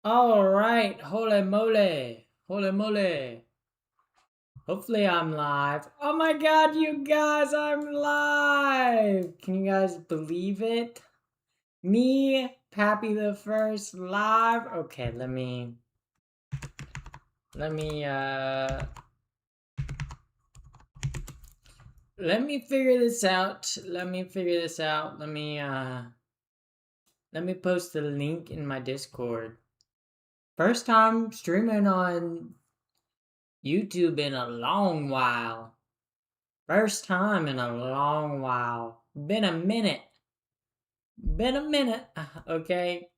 All right, holy moly, holy moly. Hopefully I'm live. Oh my god, you guys, I'm live. Can you guys believe it? Me, Pappy the First, live. Okay, let me let me figure this out. Let me post the link in my Discord. First time streaming on YouTube in a long while. First time in a long while. Been a minute. Been a minute. Okay.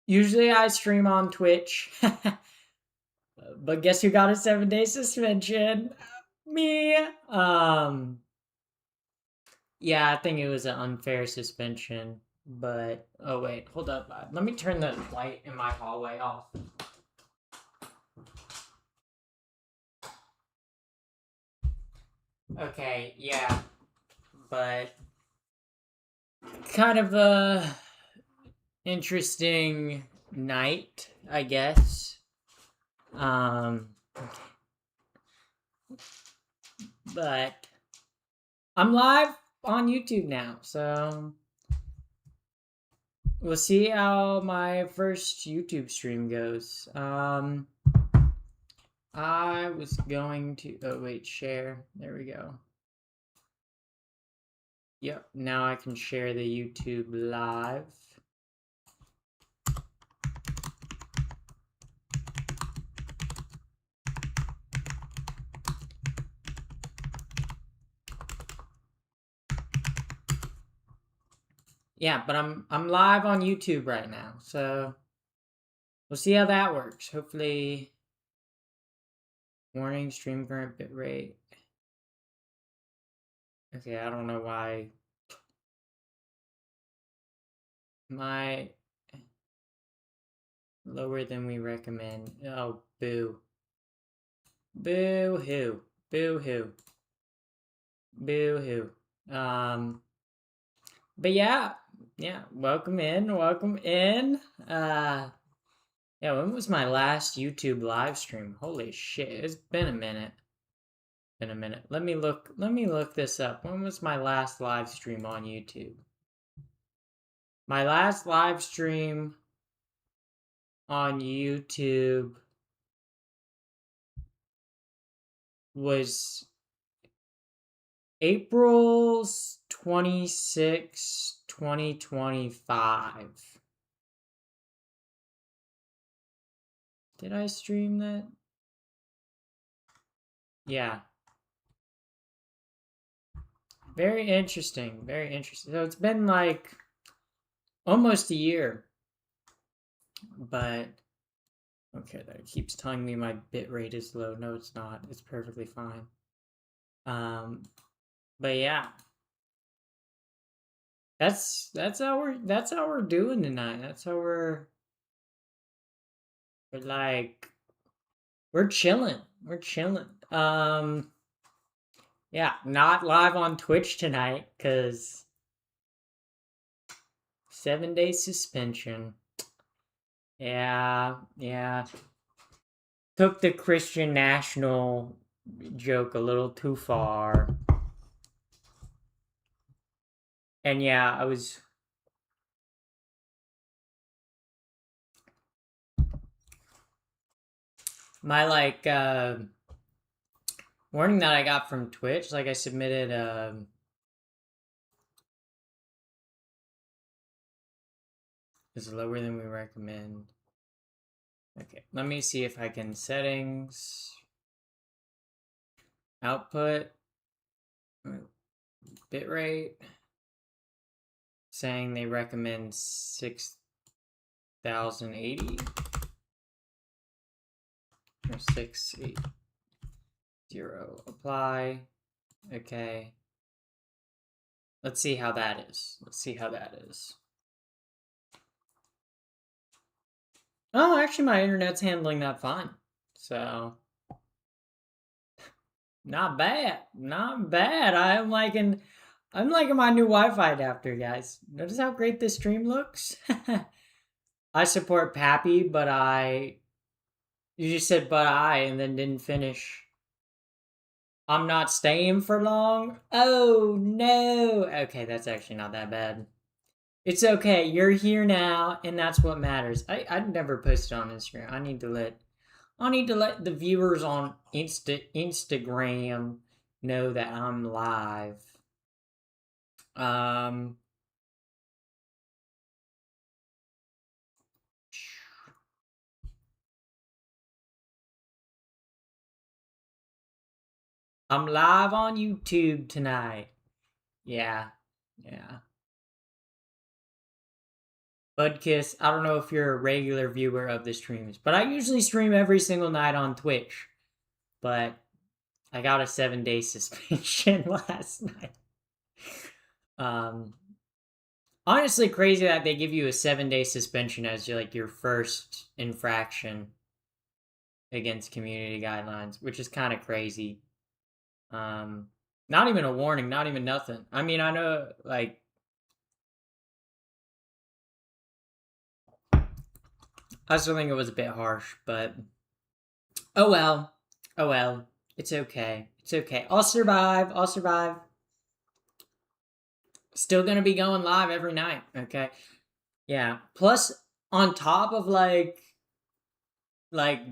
Usually I stream on Twitch. But guess who got a 7-day suspension? Me. Yeah, I think it was an unfair suspension. But oh wait, hold up. Let me turn the light in my hallway off. Okay, yeah. But kind of a interesting night, I guess. Um, but I'm live on YouTube now, so we'll see how my first YouTube stream goes. I was going to. Oh wait, share. There we go. Yep. Now I can share the YouTube live. Yeah, but I'm live on YouTube right now, so we'll see how that works. Hopefully, warning stream current bitrate. Okay, I don't know why my lower than we recommend. Oh, boo. Boo hoo. Boo hoo. Boo hoo. But yeah, welcome in, welcome in. Yeah, when was my last YouTube live stream? Holy shit, it's been a minute. Been a minute. Let me look this up. When was my last live stream on YouTube? My last live stream on YouTube was April 26, 2025. Did I stream that? Yeah. Very interesting. Very interesting. So it's been like almost a year. But okay, that keeps telling me my bitrate is low. No, it's not. It's perfectly fine. But yeah. That's how we're doing tonight. That's how we're like we're chilling. We're chilling. Yeah, not live on Twitch tonight because 7-day suspension. Yeah. Took the Christian national joke a little too far. And yeah, I was. My warning that I got from Twitch, like I submitted is lower than we recommend. Okay, let me see if I can settings, output, bitrate, saying they recommend 6080 or 680. Apply. Okay. Let's see how that is. Oh, actually my internet's handling that fine. So not bad. Not bad. I'm liking my new Wi-Fi adapter, guys. Notice how great this stream looks? I support Pappy, but I. You just said but I and then didn't finish. I'm not staying for long. Oh no. Okay, that's actually not that bad. It's okay. You're here now, and that's what matters. I never posted on Instagram. I need to let the viewers on Instagram know that I'm live. Um, I'm live on YouTube tonight. Yeah, yeah. Budkiss, I don't know if you're a regular viewer of the streams, but I usually stream every single night on Twitch. But I got a 7-day suspension last night. Um, Honestly, crazy that they give you a 7-day suspension as like your first infraction against community guidelines, which is kind of crazy. Um, Not even a warning, not even nothing. I mean, I know like I still think it was a bit harsh, but oh well, oh well. It's okay. It's okay. I'll survive. I'll survive. Still gonna be going live every night. Okay. Yeah. Plus, on top of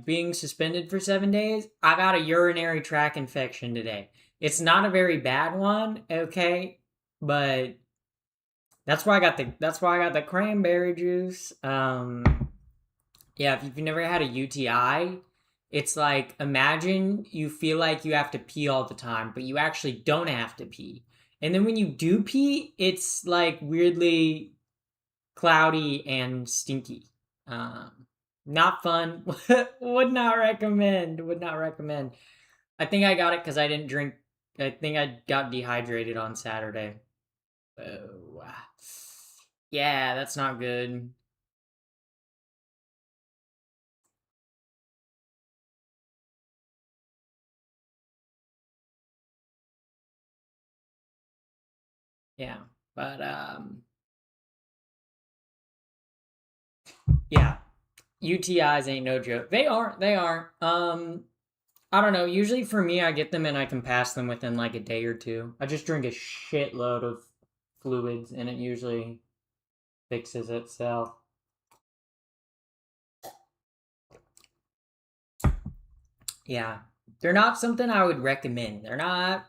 being suspended for 7 days, I got a urinary tract infection today. It's not a very bad one, okay, but that's why I got the cranberry juice. Yeah, if you've never had a UTI, it's like imagine you feel like you have to pee all the time, but you actually don't have to pee. And then when you do pee, it's like weirdly cloudy and stinky. Not fun. Would not recommend. Would not recommend. I think I got it because I didn't drink. I think I got dehydrated on Saturday. Oh, yeah, that's not good. Yeah, but yeah, UTIs ain't no joke. They aren't. They aren't. I don't know. Usually for me, I get them and I can pass them within like a day or two. I just drink a shitload of fluids and it usually fixes itself. Yeah. They're not something I would recommend. They're not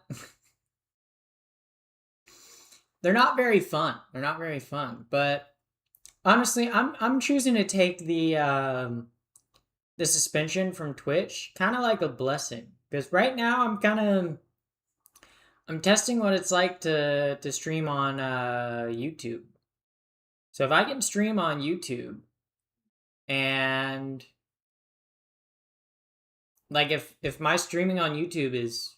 very fun. They're not very fun. But honestly, I'm choosing to take the suspension from Twitch kind of like a blessing because right now I'm testing what it's like to stream on YouTube. So if I can stream on YouTube and like if my streaming on YouTube is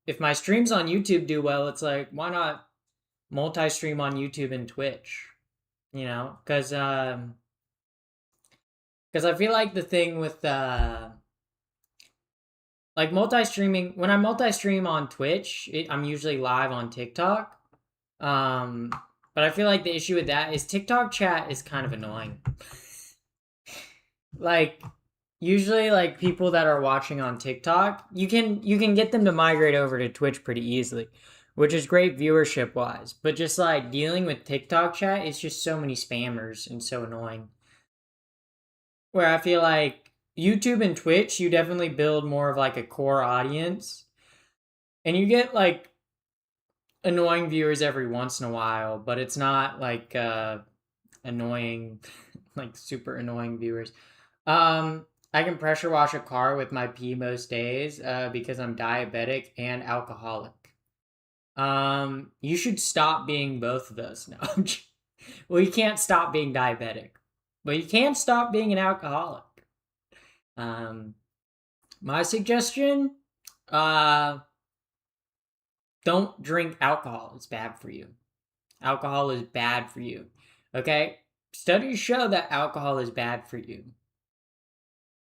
if my streams on YouTube do well, it's like why not multi-stream on YouTube and Twitch, you know? Cuz I feel like the thing with like multi-streaming when I multi-stream on Twitch, I'm usually live on TikTok. Um but I feel like the issue with that is TikTok chat is kind of annoying. Like usually like people that are watching on TikTok, you can get them to migrate over to Twitch pretty easily, which is great viewership wise. But just like dealing with TikTok chat, it's just so many spammers and so annoying. Where I feel like YouTube and Twitch, you definitely build more of like a core audience, and you get like annoying viewers every once in a while, but it's not like annoying, like super annoying viewers. I can pressure wash a car with my pee most days because I'm diabetic and alcoholic. You should stop being both of those. No, well, you can't stop being diabetic, but you can stop being an alcoholic. Um, my suggestion, uh, don't drink alcohol. It's bad for you. Alcohol is bad for you. Okay? Studies show that alcohol is bad for you.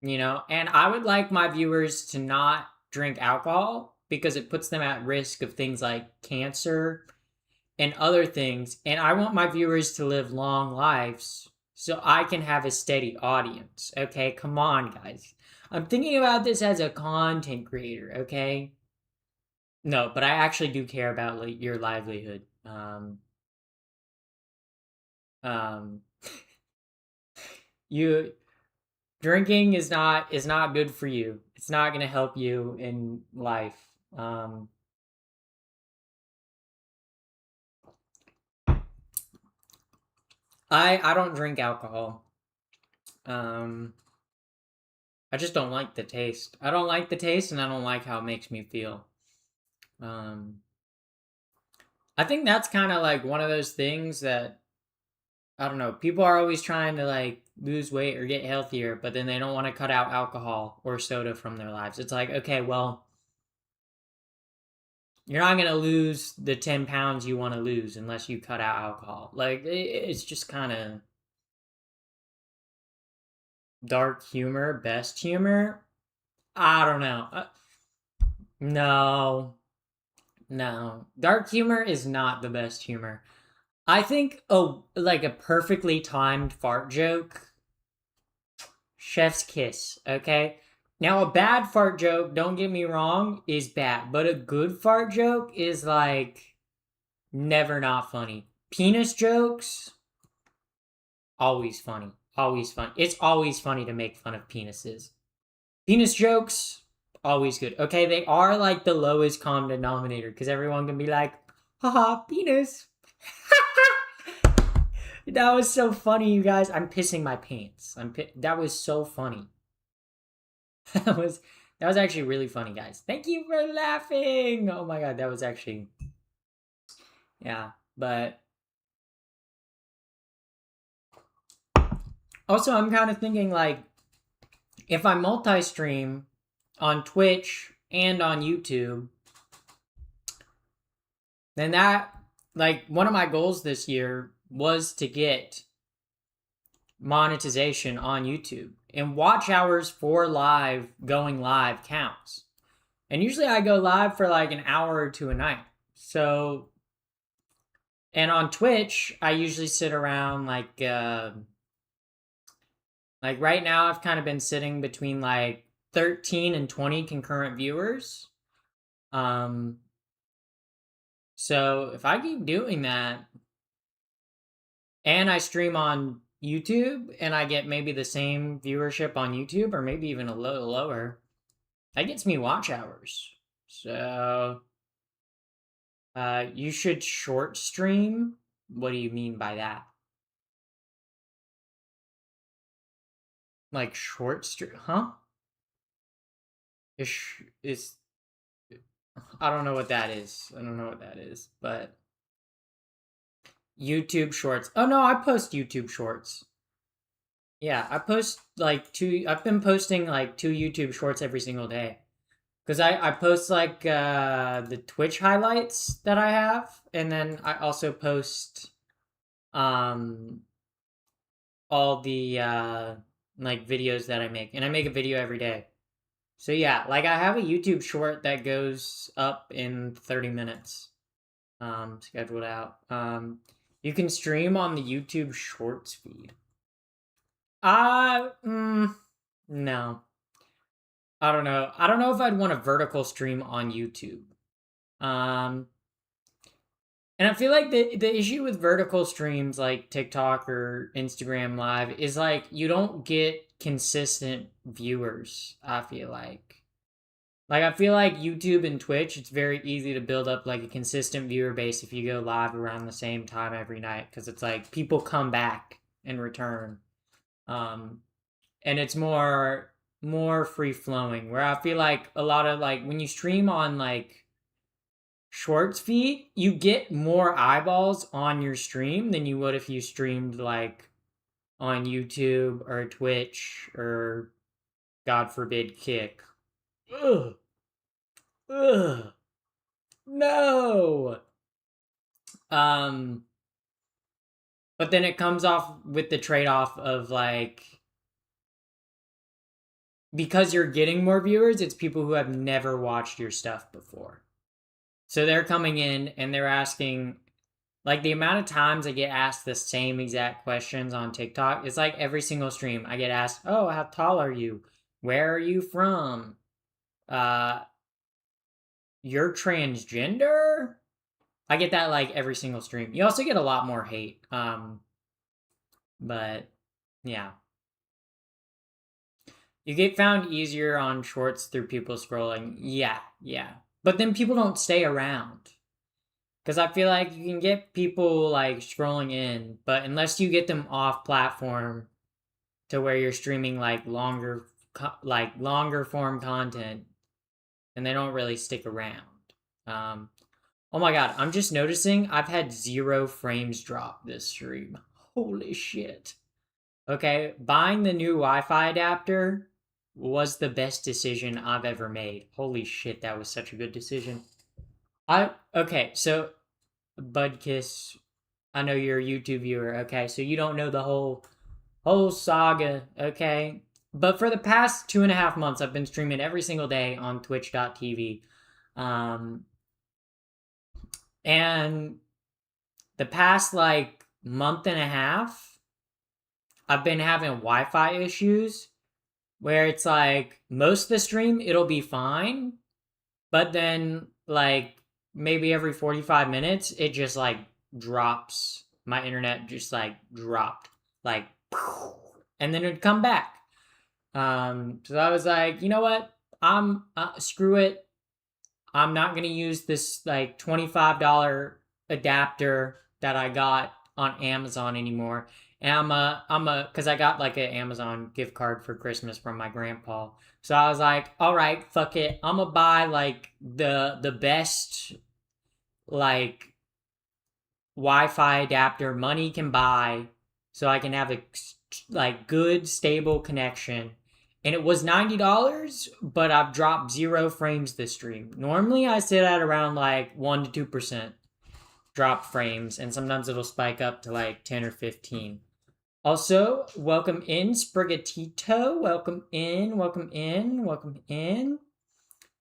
You know, and I would like my viewers to not drink alcohol because it puts them at risk of things like cancer and other things. And I want my viewers to live long lives so I can have a steady audience. Okay, come on, guys. I'm thinking about this as a content creator, okay? No, but I actually do care about like, your livelihood. Um, you drinking is not good for you. It's not gonna help you in life. Um, I don't drink alcohol. Um, I just don't like the taste. I don't like the taste, and I don't like how it makes me feel. Um, I think that's kind of like one of those things that I don't know. People are always trying to like lose weight or get healthier, but then they don't want to cut out alcohol or soda from their lives. It's like, okay, well, you're not gonna lose the 10 pounds you want to lose unless you cut out alcohol. Like it's just kind of dark humor, best humor. I don't know. No, no, dark humor is not the best humor. I think like a perfectly timed fart joke, chef's kiss. Okay. Now a bad fart joke, don't get me wrong, is bad, but a good fart joke is like never not funny. Penis jokes, always funny. Always fun. It's always funny to make fun of penises. Penis jokes, always good. Okay, they are like the lowest common denominator because everyone can be like, haha, penis. That was so funny, you guys. I'm pissing my pants. That was so funny. that was that was actually really funny, guys. Thank you for laughing. Oh my god, that was actually yeah. But also, I'm kind of thinking like if I multi-stream on Twitch and on YouTube, then that like one of my goals this year was to get monetization on YouTube. And watch hours for live going live counts. And usually I go live for like an hour or two a night. So and on Twitch, I usually sit around like right now I've kind of been sitting between like 13 and 20 concurrent viewers. Um so if I keep doing that and I stream on YouTube and I get maybe the same viewership on YouTube or maybe even a little lower, that gets me watch hours. So you should short stream. What do you mean by that? Like short stream? Huh? Is I don't know what that is. I don't know what that is, but YouTube Shorts. Oh no, I post YouTube Shorts. Yeah, I post like two. I've been posting like two YouTube Shorts every single day because I post like the Twitch highlights that I have, and then I also post um all the like videos that I make, and I make a video every day. So yeah, like I have a YouTube short that goes up in 30 minutes. Scheduled out. You can stream on the YouTube Shorts feed. No. I don't know. I don't know if I'd want a vertical stream on YouTube. Um, and I feel like the issue with vertical streams like TikTok or Instagram Live is like you don't get consistent viewers, I feel like. Like I feel like YouTube and Twitch, it's very easy to build up like a consistent viewer base if you go live around the same time every night because it's like people come back and return. Um and it's more free flowing where I feel like a lot of like when you stream on like Shorts feed, you get more eyeballs on your stream than you would if you streamed like on YouTube or Twitch or God forbid Kick. Ugh. Ugh. No. Um but then it comes off with the trade-off of like because you're getting more viewers, it's people who have never watched your stuff before. So they're coming in and they're asking Like the amount of times I get asked the same exact questions on TikTok, it's like every single stream I get asked, "Oh, how tall are you? Where are you from? Uh, you're transgender?" I get that like every single stream. You also get a lot more hate. But yeah. You get found easier on shorts through people scrolling. Yeah, yeah. But then people don't stay around. Because I feel like you can get people like scrolling in, but unless you get them off platform to where you're streaming like longer form content, and they don't really stick around. Um, oh my god, I'm just noticing I've had 0 frames drop this stream. Holy shit. Okay, buying the new Wi-Fi adapter was the best decision I've ever made. Holy shit, that was such a good decision. Okay, so Budkiss, I know you're a YouTube viewer, okay? So you don't know the whole saga, okay? But for the past 2.5 months, I've been streaming every single day on twitch.tv. Um, and the past like month and a half, I've been having Wi Fi issues where it's like most of the stream, it'll be fine. But then, like, maybe every 45 minutes, it just like drops. My internet just like dropped. Like, and then it'd come back. So I was like, you know what? I'm screw it. I'm not gonna use this like $25 adapter that I got on Amazon anymore. And cause I got like an Amazon gift card for Christmas from my grandpa. So I was like, all right, fuck it. I'm gonna buy like the best like Wi-Fi adapter money can buy, so I can have a like good stable connection. And it was $90, but I've dropped 0 frames this stream. Normally I sit at around like 1 to 2% drop frames, and sometimes it'll spike up to like 10 or 15. Also, welcome in, Sprigatito. Welcome in, welcome in, welcome in.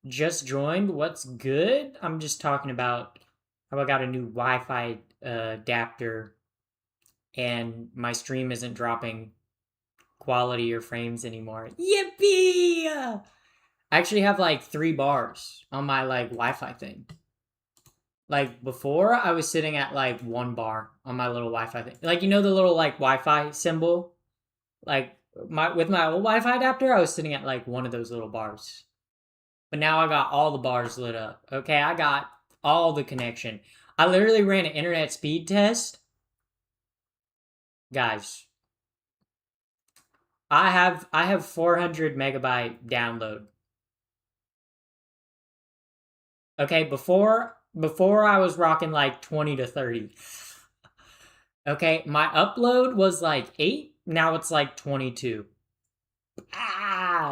Just joined. What's good? I'm just talking about how I got a new Wi-Fi adapter, and my stream isn't dropping quality or frames anymore. Yippee! I actually have like 3 bars on my like Wi-Fi thing. Like before, I was sitting at like 1 bar on my little Wi-Fi thing. Like you know the little like Wi-Fi symbol. Like with my old Wi-Fi adapter, I was sitting at like one of those little bars. But now I got all the bars lit up. Okay, I got all the connection. I literally ran an internet speed test. Guys, I have 400 megabyte download. Okay, before I was rocking like 20 to 30. Okay, my upload was like 8, now it's like 22.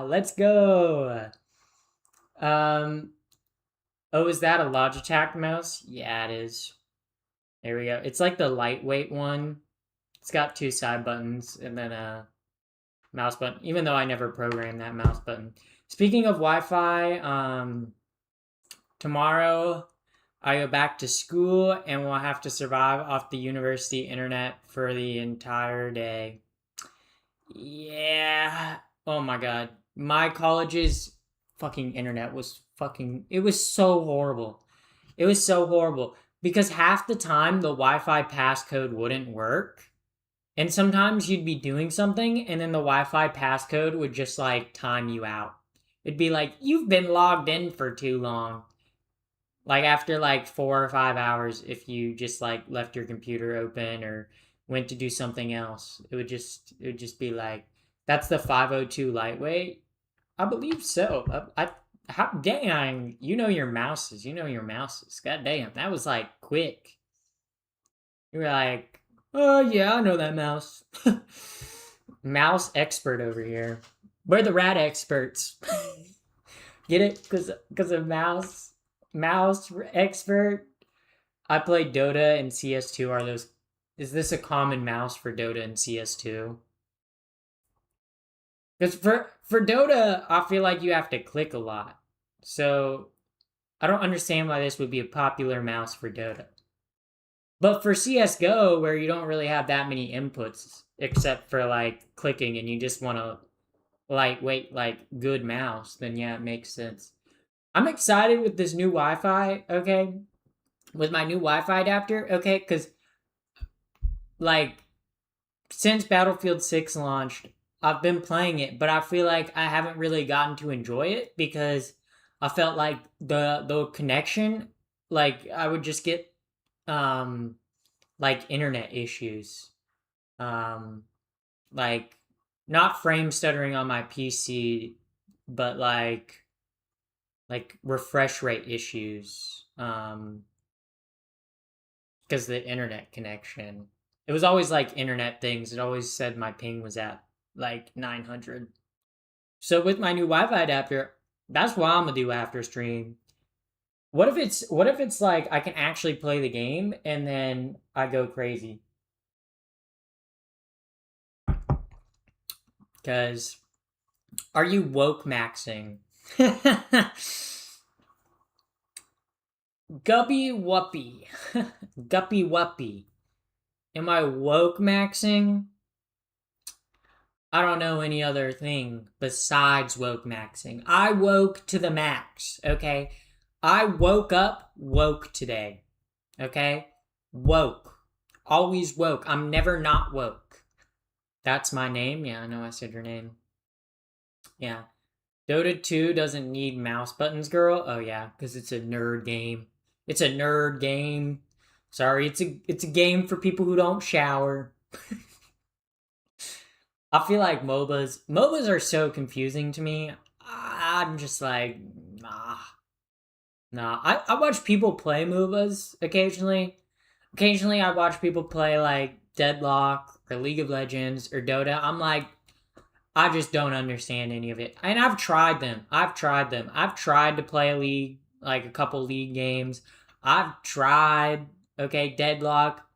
Let's go. Um oh, is that a Logitech mouse? Yeah, it is. There we go. It's like the lightweight one. It's got 2 side buttons and then a mouse button, even though I never programmed that mouse button. Speaking of Wi-Fi, tomorrow I go back to school and we'll have to survive off the university internet for the entire day. Yeah. Oh my god. My college's fucking internet was it was so horrible. It was so horrible because half the time the Wi-Fi passcode wouldn't work. And sometimes you'd be doing something and then the Wi-Fi passcode would just like time you out. It'd be like, you've been logged in for too long. Like after like 4 or 5 hours, if you just like left your computer open or went to do something else, it would just be like, that's the 502 lightweight. I believe so. How dang, you know your mouses. You know your mouses. God damn, that was like quick. You were like, oh yeah, I know that mouse. Mouse expert over here. We're the rat experts. Get it? Because of mouse expert. I played Dota and CS2. Are those? Is this a common mouse for Dota and CS2? Because for Dota, I feel like you have to click a lot. So I don't understand why this would be a popular mouse for Dota. But for CS:GO, where you don't really have that many inputs except for like clicking, and you just want to lightweight, like good mouse, then yeah, it makes sense. I'm excited with this new Wi-Fi. Okay, with my new Wi-Fi adapter. Okay, because like since Battlefield 6 launched, I've been playing it, but I feel like I haven't really gotten to enjoy it because I felt like the connection, like I would just get um like internet issues. Um like not frame stuttering on my PC, but like refresh rate issues. Because the internet connection. It was always like internet things. It always said my ping was at like 900. So with my new Wi-Fi adapter, that's what I'm gonna do after stream. What if it's like I can actually play the game and then I go crazy? Cause are you woke maxing? Guppy Wuppy. Guppy Wuppy. Am I woke maxing? I don't know any other thing besides woke maxing. I woke to the max, okay? I woke up woke today, okay? Woke. Always woke. I'm never not woke. That's my name. Yeah, I know I said your name. Yeah. Dota 2 doesn't need mouse buttons, girl. Oh yeah, because it's a nerd game. It's a nerd game. Sorry, it's a game for people who don't shower. I feel like MOBAs are so confusing to me. I'm just like, nah. Nah. I watch people play MOBAs occasionally. Occasionally I watch people play like Deadlock or League of Legends or Dota. I'm like, I just don't understand any of it. And I've tried them. I've tried them. I've tried to play a league, like a couple league games. I've tried, okay, Deadlock.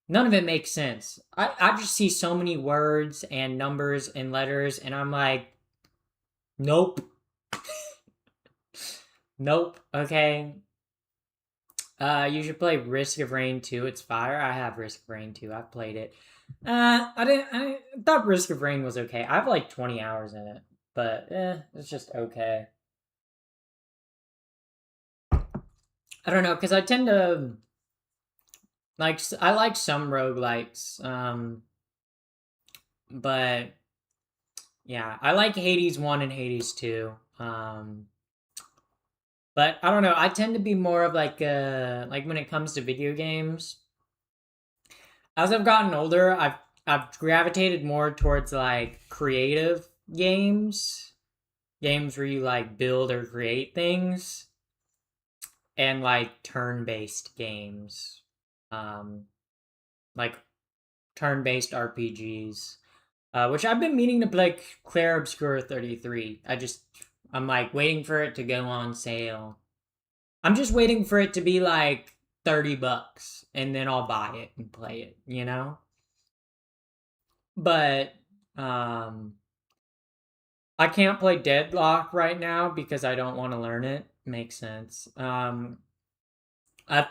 None of it makes sense. I just see so many words and numbers and letters, and I'm like, nope, nope. Okay, you should play Risk of Rain 2. It's fire. I have Risk of Rain 2. I've played it. I didn't. I thought Risk of Rain was okay. I have like 20 hours in it, but it's just okay. I don't know because I tend to like. I like some roguelikes, but yeah, I like Hades 1 and Hades 2. But I don't know. I tend to be more of like when it comes to video games. As I've gotten older, I've gravitated more towards like creative games, games where you like build or create things, and like turn-based games, um, like turn-based RPGs. Which I've been meaning to play Claire Obscura 33. I'm like waiting for it to go on sale. I'm just waiting for it to be like $30 and then I'll buy it and play it, you know? But um I can't play Deadlock right now because I don't want to learn it. Makes sense. I've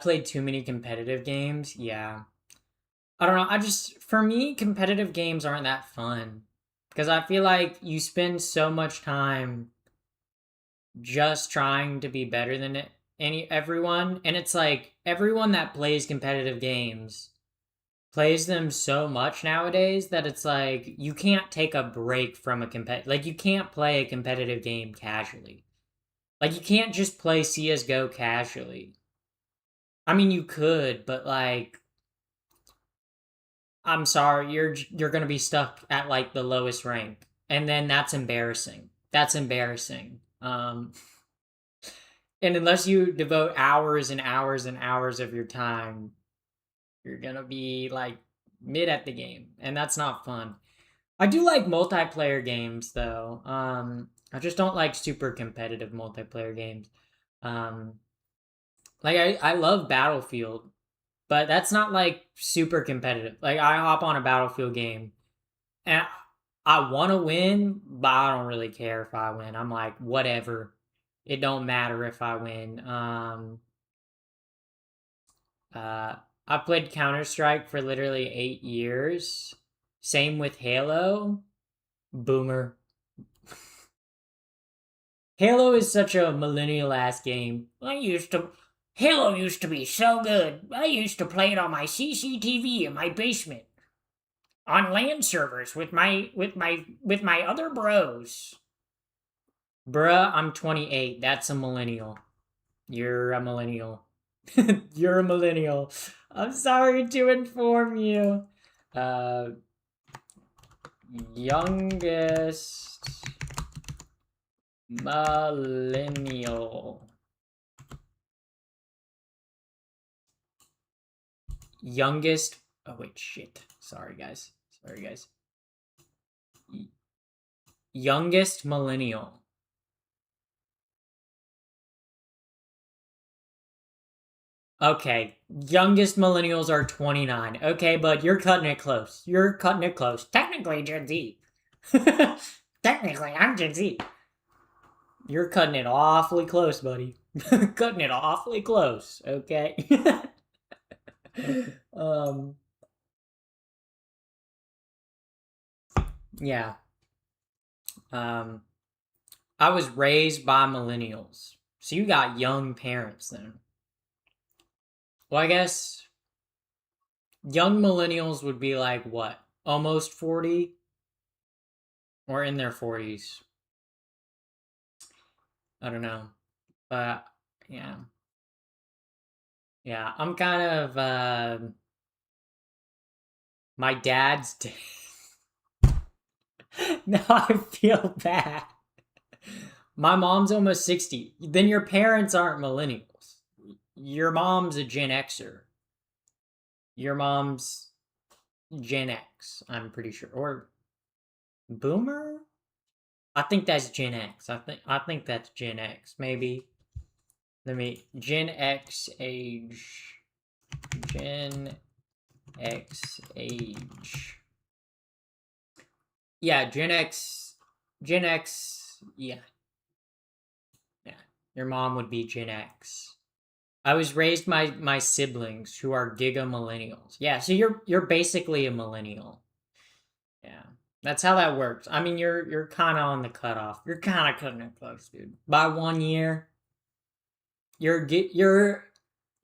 played too many competitive games. Yeah. I don't know. For me, competitive games aren't that fun because I feel like you spend so much time just trying to be better than everyone, and it's like everyone that plays competitive games plays them so much nowadays that it's like you can't take a break from like you can't play a competitive game casually. Like you can't just play CS:GO casually. I mean you could, but like I'm sorry, you're going to be stuck at like the lowest rank. And then that's embarrassing. That's embarrassing. And unless you devote hours and hours and hours of your time, you're gonna be like mid at the game, and that's not fun. I do like multiplayer games though. I just don't like super competitive multiplayer games. Um, like I love Battlefield, but that's not like super competitive. Like I hop on a Battlefield game and I want to win, but I don't really care if I win. I'm like whatever. It don't matter if I win. Uh, I played Counter-Strike for literally 8 years. Same with Halo. Boomer. Halo is such a millennial ass game. Halo used to be so good. I used to play it on my CCTV in my basement. On LAN servers with my other bros. Bruh, I'm 28. That's a millennial. You're a millennial. You're a millennial. I'm sorry to inform you. Youngest millennial. Youngest. Oh, wait, shit. Sorry, guys. Youngest millennial. Okay, youngest millennials are 29. Okay, but you're cutting it close. Technically, Gen Z. Technically, I'm Gen Z. You're cutting it awfully close, buddy. Cutting it awfully close, okay? Yeah. I was raised by millennials. So you got young parents then. Well, I guess young millennials would be like what? Almost 40? Or in their 40s. I don't know. But yeah. Yeah, I'm kind of my dad's now I feel bad. My mom's almost 60. Then your parents aren't millennials. Your mom's a Gen Xer. Your mom's Gen X, I'm pretty sure. Or Boomer? I think that's Gen X. I think that's Gen X, maybe. Gen X age. Gen X age. Yeah, Gen X. Yeah. Yeah. Your mom would be Gen X. I was raised by my siblings who are giga millennials. Yeah, so you're basically a millennial. Yeah. That's how that works. I mean, you're kind of on the cutoff. You're kind of cutting it close, dude. By 1 year, you're a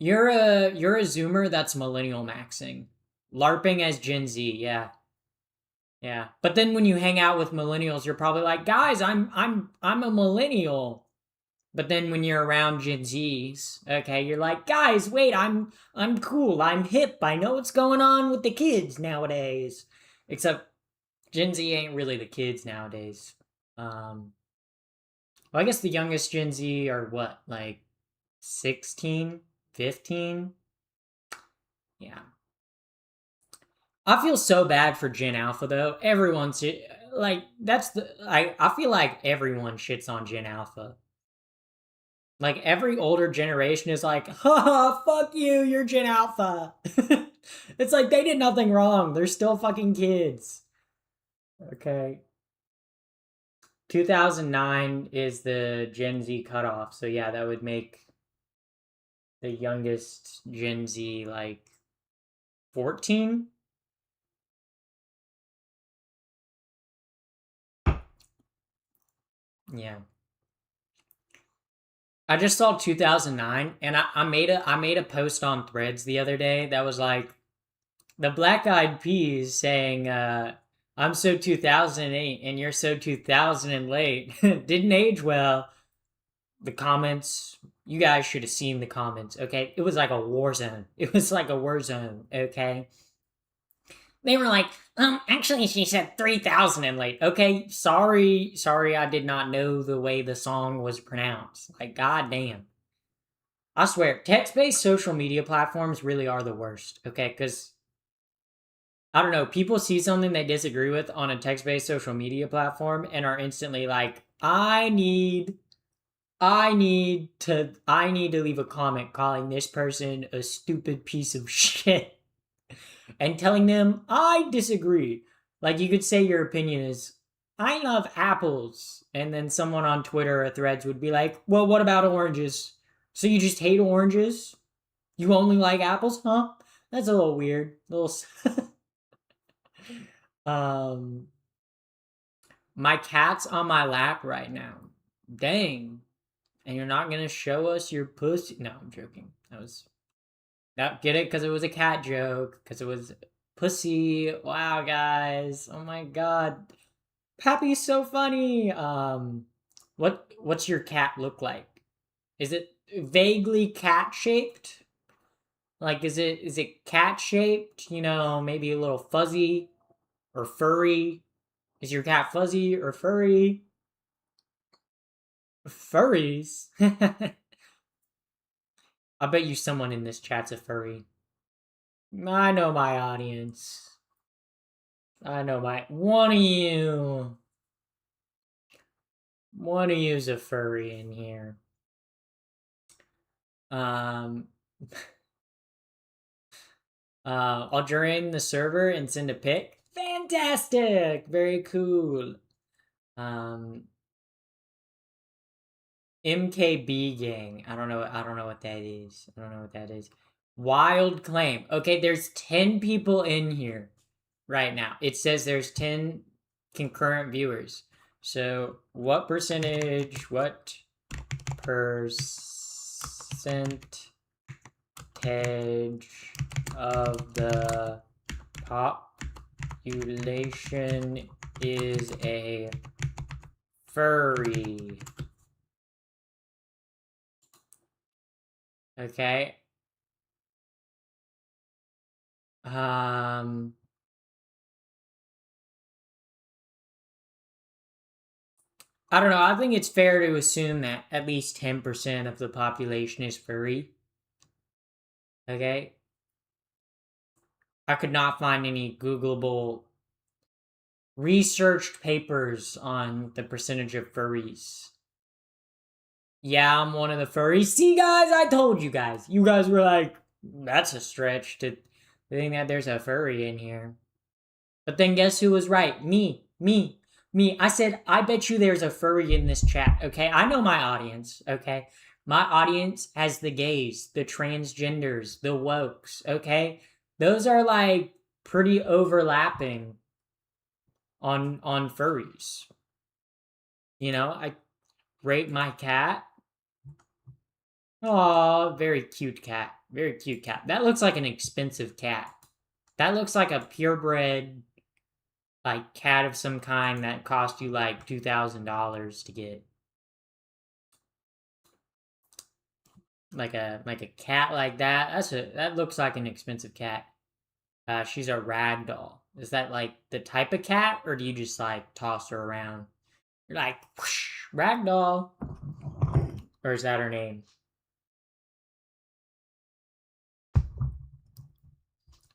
Zoomer that's millennial maxing, LARPing as Gen Z. Yeah, yeah. But then when you hang out with millennials, you're probably like, guys, I'm a millennial. But then when you're around Gen Zs, okay, you're like, guys, wait, I'm cool, I'm hip, I know what's going on with the kids nowadays. Except Gen Z ain't really the kids nowadays. Well, I guess the youngest Gen Z are what, like 16, 15? Yeah. I feel so bad for Gen Alpha though. Everyone's like I feel like everyone shits on Gen Alpha. Like every older generation is like, haha, fuck you, you're Gen Alpha. It's like they did nothing wrong. They're still fucking kids. Okay. 2009 is the Gen Z cutoff. So yeah, that would make the youngest Gen Z like 14. Yeah. I just saw 2009 and I made a post on Threads the other day that was like the Black Eyed Peas saying I'm so 2008 and you're so 2000 and late. Didn't age well. The comments, you guys should have seen the comments, okay? It was like a war zone. It was like a war zone, okay? They were like, actually she said 3000 and late. Okay, sorry, I did not know the way the song was pronounced. Like, goddamn. I swear, text-based social media platforms really are the worst, okay? Because, I don't know, people see something they disagree with on a text-based social media platform and are instantly like, I need to leave a comment calling this person a stupid piece of shit and telling them I disagree. Like you could say your opinion is I love apples, and then someone on Twitter or Threads would be like, "Well, what about oranges? So you just hate oranges? You only like apples, huh? That's a little weird. My cat's on my lap right now. Dang. And you're not gonna show us your pussy? No, I'm joking. Get it? Because it was a cat joke. Because it was pussy. Wow, guys. Oh my god. Pappy's so funny. What's your cat look like? Is it vaguely cat shaped? Like, is it cat shaped? Maybe a little fuzzy or furry. Is your cat fuzzy or furry? Furries. I bet you someone in this chat's a furry. I know my audience. I know one of you. One of you's a furry in here. I'll join the server and send a pic. Fantastic! Very cool. MKB gang. I don't know what that is. I don't know what that is. Wild claim. Okay, there's 10 people in here right now. It says there's 10 concurrent viewers. So, what percentage of the population is a furry? Okay. I don't know. I think it's fair to assume that at least 10% of the population is furry. Okay. I could not find any Googleable researched papers on the percentage of furries. Yeah, I'm one of the furries. See, guys, I told you guys. You guys were like, that's a stretch to think that there's a furry in here. But then guess who was right? Me. I said, I bet you there's a furry in this chat, okay? I know my audience, okay? My audience has the gays, the transgenders, the wokes, okay? Those are like pretty overlapping on furries. I rate my cat. Aw, very cute cat. Very cute cat. That looks like an expensive cat. That looks like a purebred like cat of some kind that cost you like $2,000 to get. Like a cat like that. That looks like an expensive cat. She's a rag doll. Is that like the type of cat, or do you just like toss her around? You're like whoosh, rag doll, or is that her name?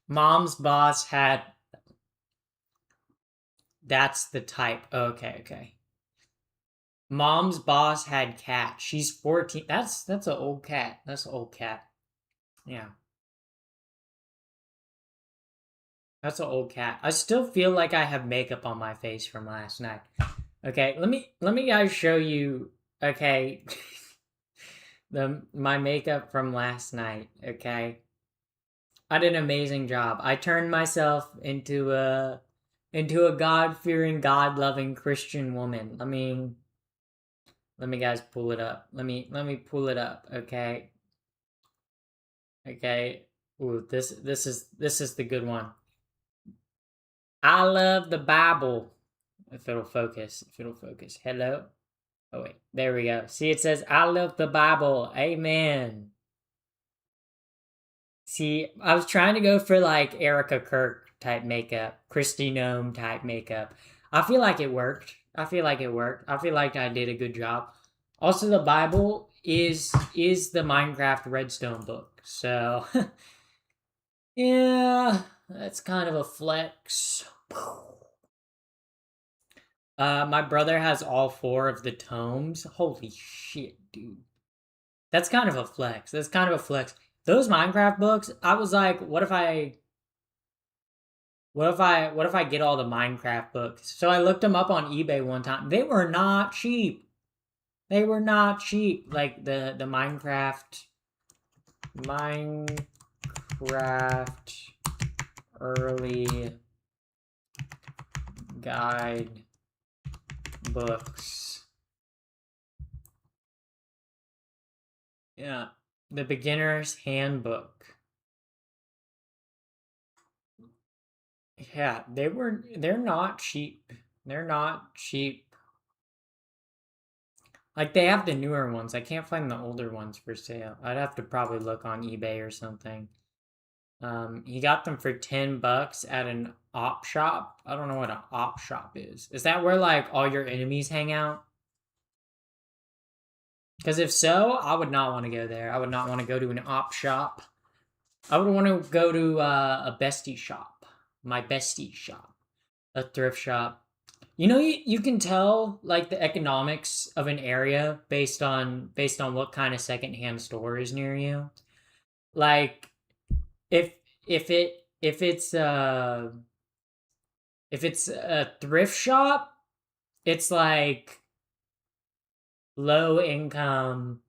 Mom's boss had. That's the type. Okay. Mom's boss had cat. She's 14. That's an old cat. That's an old cat. Yeah. That's an old cat. I still feel like I have makeup on my face from last night. Okay, let me guys show you. Okay, my makeup from last night. Okay, I did an amazing job. I turned myself into a God-fearing, God-loving Christian woman. Let me guys pull it up. Let me pull it up. Okay. Ooh, this is the good one. I love the Bible. If it'll focus. Hello? Oh, wait. There we go. See, it says, I love the Bible. Amen. See, I was trying to go for like Erica Kirk type makeup, Christy Gnome type makeup. I feel like it worked. I feel like I did a good job. Also, the Bible is the Minecraft Redstone book. So, yeah, that's kind of a flex. My brother has all 4 of the tomes. Holy shit, dude. That's kind of a flex. Those Minecraft books, I was like, what if I get all the Minecraft books? So I looked them up on eBay one time. They were not cheap. Like the Minecraft Craft early guide books. Yeah, the beginner's handbook. Yeah, they're not cheap. They're not cheap. Like they have the newer ones. I can't find the older ones for sale. I'd have to probably look on eBay or something. He got them for $10 at an op shop. I don't know what an op shop is. Is that where like all your enemies hang out? Because if so, I would not want to go there. I would not want to go to an op shop. I would want to go to a bestie shop. My bestie shop. A thrift shop. You know, you can tell like the economics of an area based on what kind of secondhand store is near you. Like if if it if it's a thrift shop, it's like low income.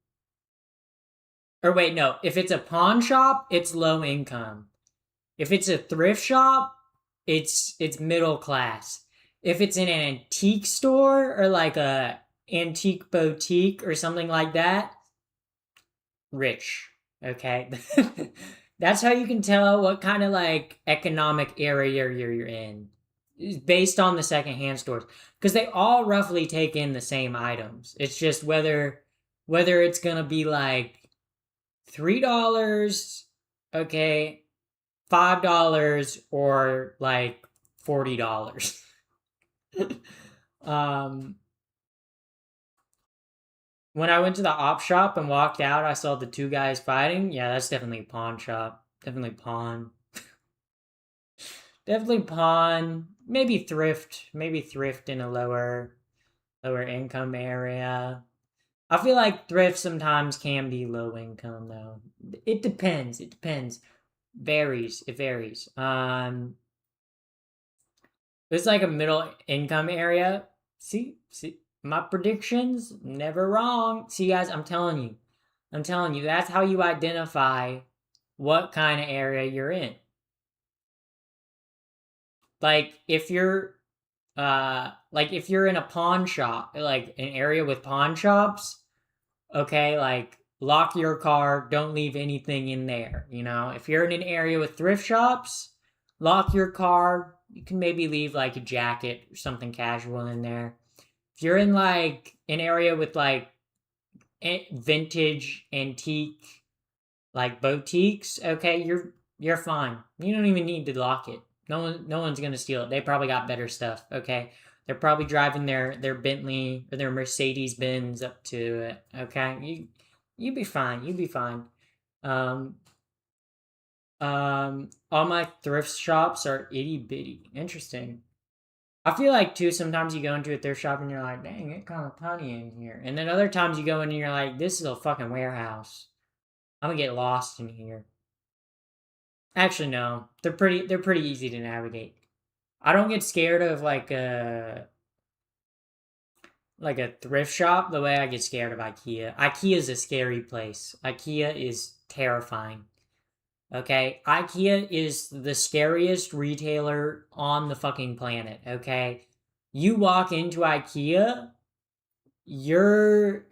Or wait, no, if it's a pawn shop, it's low income. If it's a thrift shop, it's middle class. If it's in an antique store or like a antique boutique or something like that, rich. Okay? That's how you can tell what kind of like economic area you're in. It's based on the secondhand stores because they all roughly take in the same items. It's just whether it's going to be like $3, okay, $5 or like $40. um when I went to the op shop and walked out, I saw the two guys fighting. Yeah, that's definitely a pawn shop. Definitely pawn. Definitely pawn. Maybe thrift. Maybe thrift in a lower income area. I feel like thrift sometimes can be low income though. It depends. It depends. Varies. It varies. It's like a middle income area. See, my predictions never wrong. See, guys, I'm telling you, that's how you identify what kind of area you're in. Like if you're in a pawn shop, like an area with pawn shops, okay, like lock your car, don't leave anything in there, you know? If you're in an area with thrift shops, lock your car, you can maybe leave like a jacket or something casual in there. If you're in like an area with like vintage antique like boutiques, okay, you're fine. You don't even need to lock it. No one's gonna steal it. They probably got better stuff, okay? They're probably driving their Bentley or their Mercedes Benz up to it. Okay? You be fine. You be fine. Um all my thrift shops are itty bitty. Interesting. I feel like too sometimes you go into a thrift shop and you're like, dang, it's kind of tiny in here. And then other times you go in and you're like, this is a fucking warehouse. I'm gonna get lost in here. Actually, no. They're pretty easy to navigate. I don't get scared of like a thrift shop the way I get scared of IKEA. IKEA is a scary place. IKEA is terrifying. Okay? IKEA is the scariest retailer on the fucking planet, okay? You walk into IKEA, you're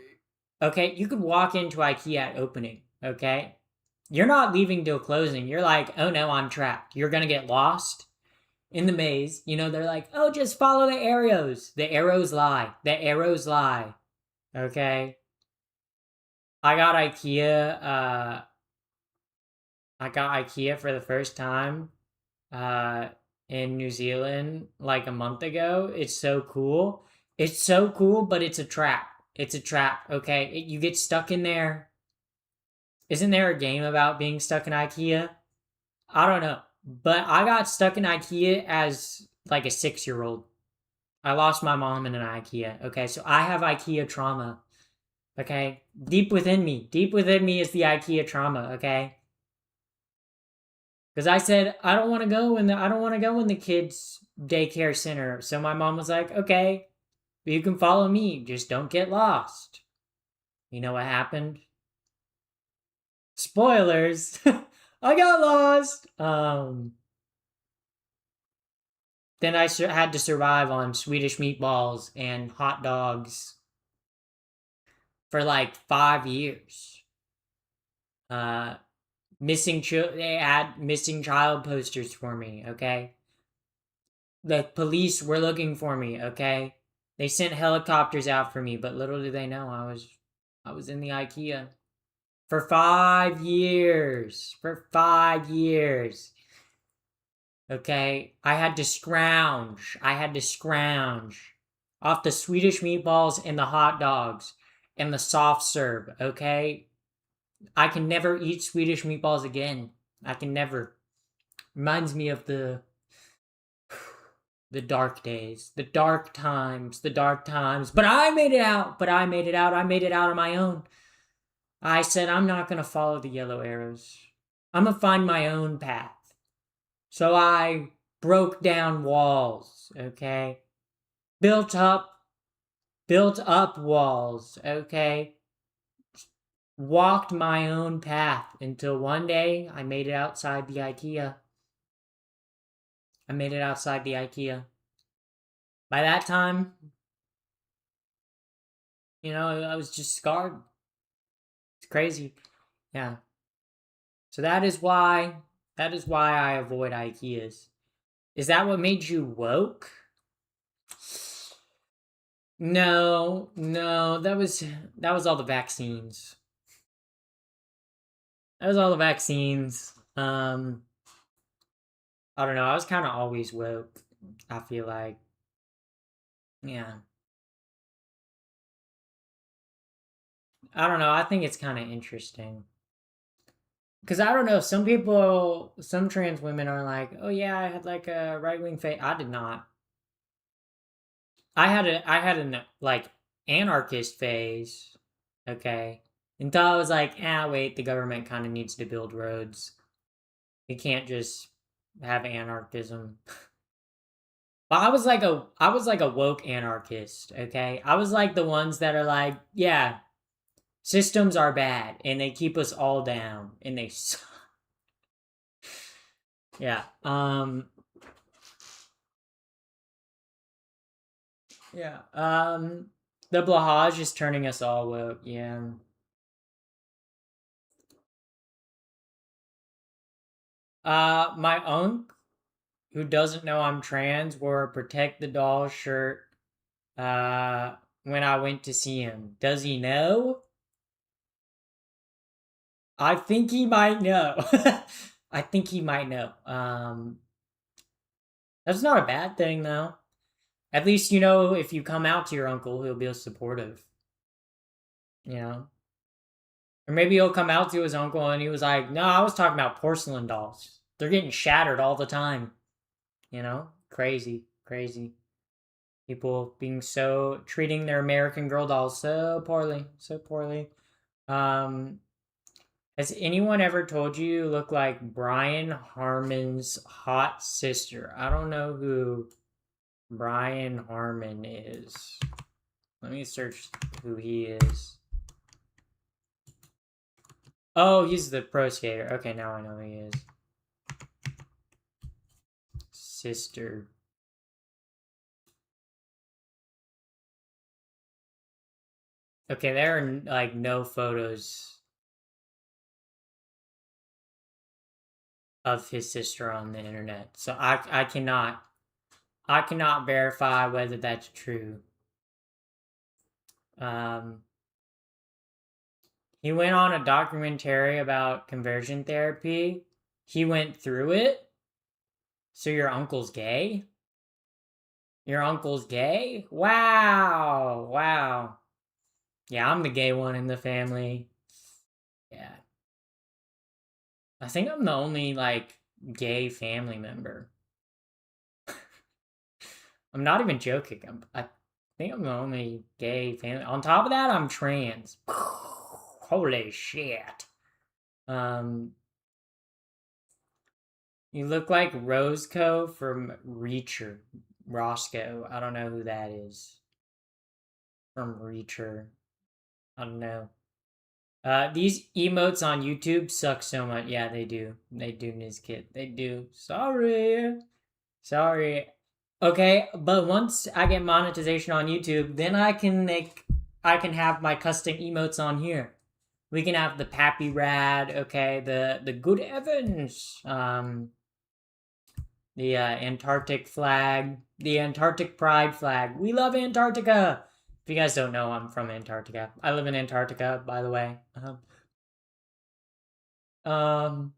okay, you could walk into IKEA at opening, okay? You're not leaving till closing. You're like, "Oh no, I'm trapped." You're going to get lost in the maze. You know, they're like, "Oh, just follow the arrows." The arrows lie. The arrows lie. Okay? I got IKEA I got IKEA for the first time uh in New Zealand like a month ago. It's so cool. It's so cool, but it's a trap. It's a trap, okay? You get stuck in there. Isn't there a game about being stuck in IKEA? I don't know. But I got stuck in IKEA as like a 6 year old. I lost my mom in an IKEA. Okay, so I have IKEA trauma. Okay, deep within me is the IKEA trauma. Okay, because I said I don't want to go in the kids daycare center. So my mom was like, okay, you can follow me. Just don't get lost. You know what happened? Spoilers. I got lost. Then I had to survive on Swedish meatballs and hot dogs for like 5 years. Uh, they had missing child posters for me. Okay, the police were looking for me. Okay, they sent helicopters out for me, but little did they know I was in the IKEA for 5 years. For 5 years. Okay, I had to scrounge. I had to scrounge off the Swedish meatballs and the hot dogs and the soft serve. Okay, I can never eat Swedish meatballs again. I can never. Reminds me of the dark days, the dark times, the dark times. But I made it out. But I made it out. I made it out on my own. I said I'm not gonna follow the yellow arrows. I'm gonna find my own path. So I broke down walls. Okay, built up, built up walls. Okay, walked my own path until one day I made it outside the IKEA. I made it outside the IKEA. By that time, I was just scarred. It's crazy. Yeah. So that is why I avoid IKEAs. Is that what made you woke? No, no, that was all the vaccines. That was all the vaccines. I don't know. I was kind of always woke. I feel like, yeah. I don't know. I think it's kind of interesting because I don't know. Some trans women are like, oh yeah, I had like a right wing phase. I did not. I had an like anarchist phase. Okay, until I was like, wait, the government kind of needs to build roads. You can't just have anarchism. But I was like a woke anarchist. Okay, I was like the ones that are like, yeah, systems are bad and they keep us all down and they suck. Yeah. Yeah. The Blahaj is turning us all woke. Yeah. My uncle, who doesn't know I'm trans, wore a Protect the Doll shirt when I went to see him. Does he know? I think he might know. I think he might know. That's not a bad thing though. At least if you come out to your uncle, he'll be supportive. You know, or maybe he'll come out to his uncle and he was like, "No, I was talking about porcelain dolls. They're getting shattered all the time." Crazy, crazy. People being so treating their American Girl dolls so poorly, so poorly. Um, has anyone ever told you look like Brian Harmon's hot sister? I don't know who Brian Harmon is. Let me search who he is. Oh, he's the pro skater. Okay, now I know who he is. Sister. Okay, there are like no photos of his sister on the internet. So I cannot verify whether that's true. Um he went on a documentary about conversion therapy. He went through it. So your uncle's gay? Your uncle's gay? Wow. Wow. Yeah, I'm the gay one in the family. Yeah. I think I'm the only like gay family member. I'm not even joking. I think I'm the only gay family. On top of that, I'm trans. Holy shit. Um, you look like Roscoe from Reacher. Roscoe. I don't know who that is. From Reacher. I don't know. These emotes on YouTube suck so much. Yeah, they do. They do, Nizkit. They do. Sorry. Sorry. Okay, but once I get monetization on YouTube, then I can have my custom emotes on here. We can have the Pappy Rad, okay, the Good Evans, the Antarctic flag, the Antarctic Pride flag. We love Antarctica. If you guys don't know, I'm from Antarctica. I live in Antarctica, by the way. Um,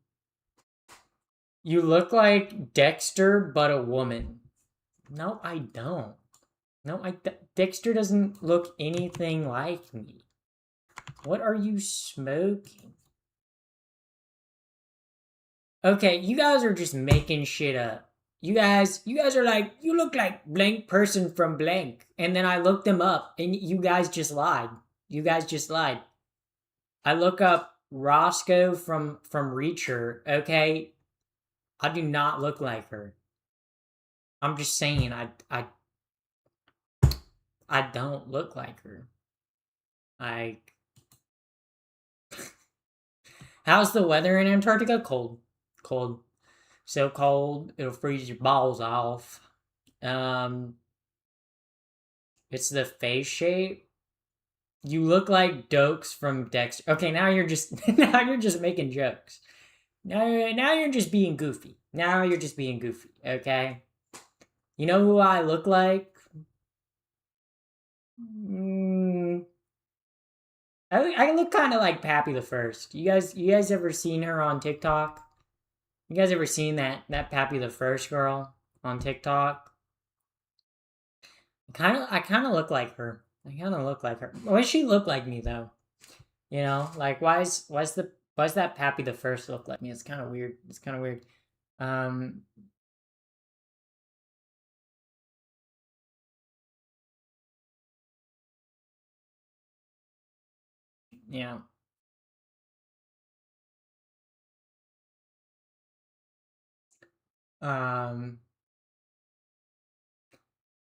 you look like Dexter, but a woman. No, I don't. No, Dexter doesn't look anything like me. What are you smoking? Okay, you guys are just making shit up. You guys are like, you look like blank person from blank. And then I looked them up and you guys just lied. You guys just lied. I look up Roscoe from Reacher, okay? I do not look like her. I'm just saying I don't look like her. I How's the weather in Antarctica? Cold. Cold. So cold it'll freeze your balls off. Um it's the face shape. You look like Dokes from Dexter. Okay, now you're just now you're just making jokes. Now you're just being goofy. Now you're just being goofy, okay? You know who I look like? Mm, I look kind of like Pappy the First. You guys ever seen her on TikTok? You guys ever seen that Pappy the First girl on TikTok? I kind of look like her. I kind of look like her. Why does she look like me though? You know, like why is that Pappy the First look like me? It's kind of weird. It's kind of weird. Um, yeah. Um,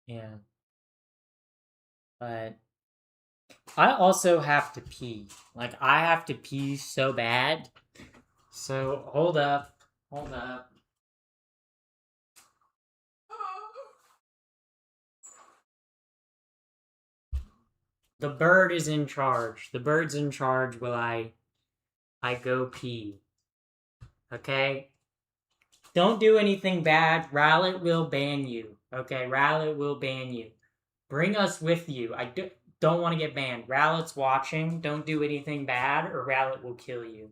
yeah. But I also have to pee. Like I have to pee so bad. So hold up, hold up. The bird is in charge. The bird's in charge while I go pee. Okay? Don't do anything bad. Rowlet will ban you. Okay? Rowlet will ban you. Bring us with you. Don't want to get banned. Rowlet's watching. Don't do anything bad or Rowlet will kill you.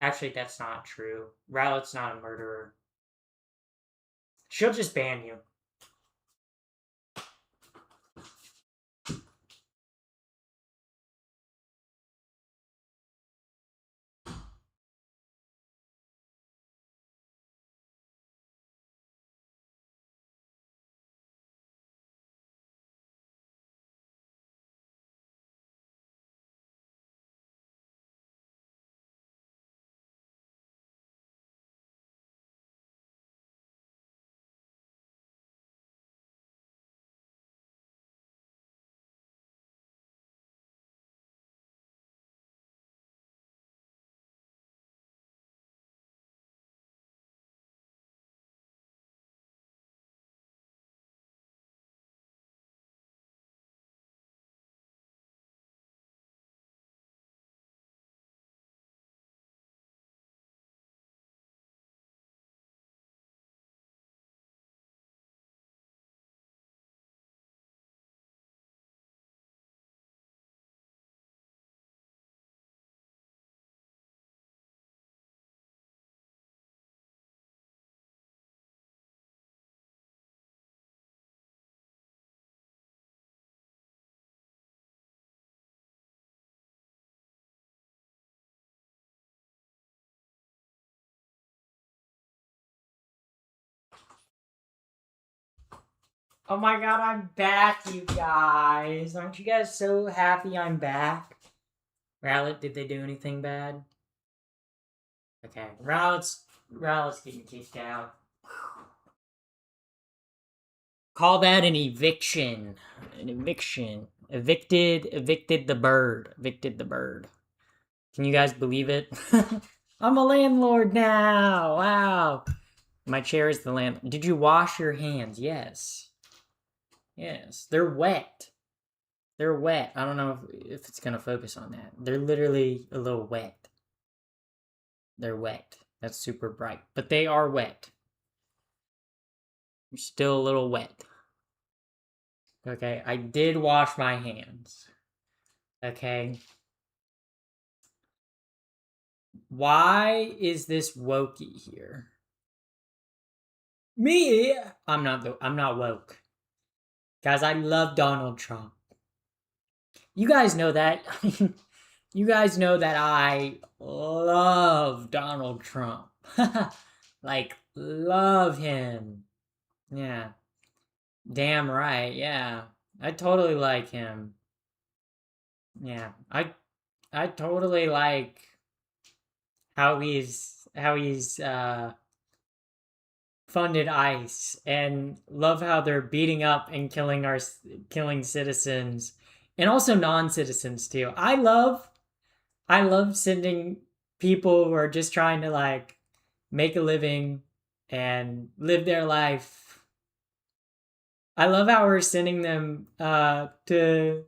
Actually, that's not true. Rowlet's not a murderer. She'll just ban you. Oh my god, I'm back, you guys. Aren't you guys so happy I'm back? Rowlet, did they do anything bad? Okay, Rowlet's getting kicked out. Call that an eviction. An eviction. Evicted the bird. Evicted the bird. Can you guys believe it? I'm a landlord now. Wow. My chair is the lamp. Did you wash your hands? Yes. Yes. They're wet. They're wet. I don't know if it's going to focus on that. They're literally a little wet. They're wet. That's super bright. But they are wet. You're still a little wet. Okay. I did wash my hands. Okay. Why is this wokey here? Me? I'm not woke. Guys, I love Donald Trump. You guys know that. You guys know that I love Donald Trump. Like, love him. Yeah. Damn right. Yeah. I totally like him. Yeah. I totally like how he's funded ICE, and love how they're beating up and killing citizens and also non-citizens too. I love sending people who are just trying to like make a living and live their life. I love how we're sending them to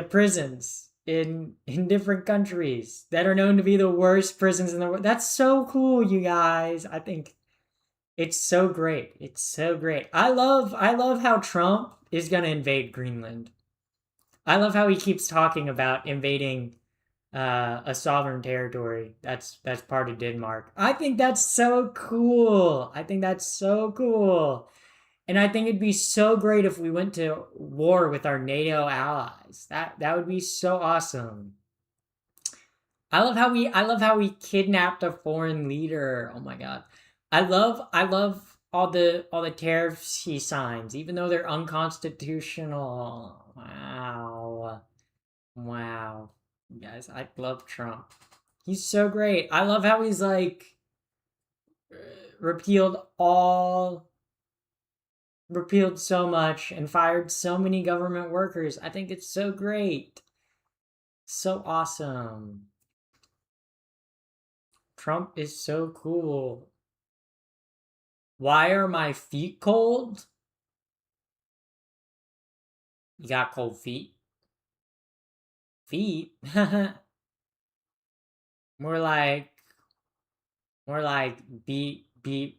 prisons in different countries that are known to be the worst prisons in the world. That's so cool, you guys. I think it's so great. It's so great. I love how Trump is going to invade Greenland. I love how he keeps talking about invading a sovereign territory that's part of Denmark. I think that's so cool. I think that's so cool. And I think it'd be so great if we went to war with our NATO allies. That would be so awesome. I love how we kidnapped a foreign leader. Oh my god. I love all the tariffs he signs, even though they're unconstitutional. Wow. Wow. Guys, I love Trump. He's so great. I love how he's like repealed all repealed so much and fired so many government workers. I think it's so great. So awesome. Trump is so cool. Why are my feet cold? You got cold feet? Feet? more like more like beat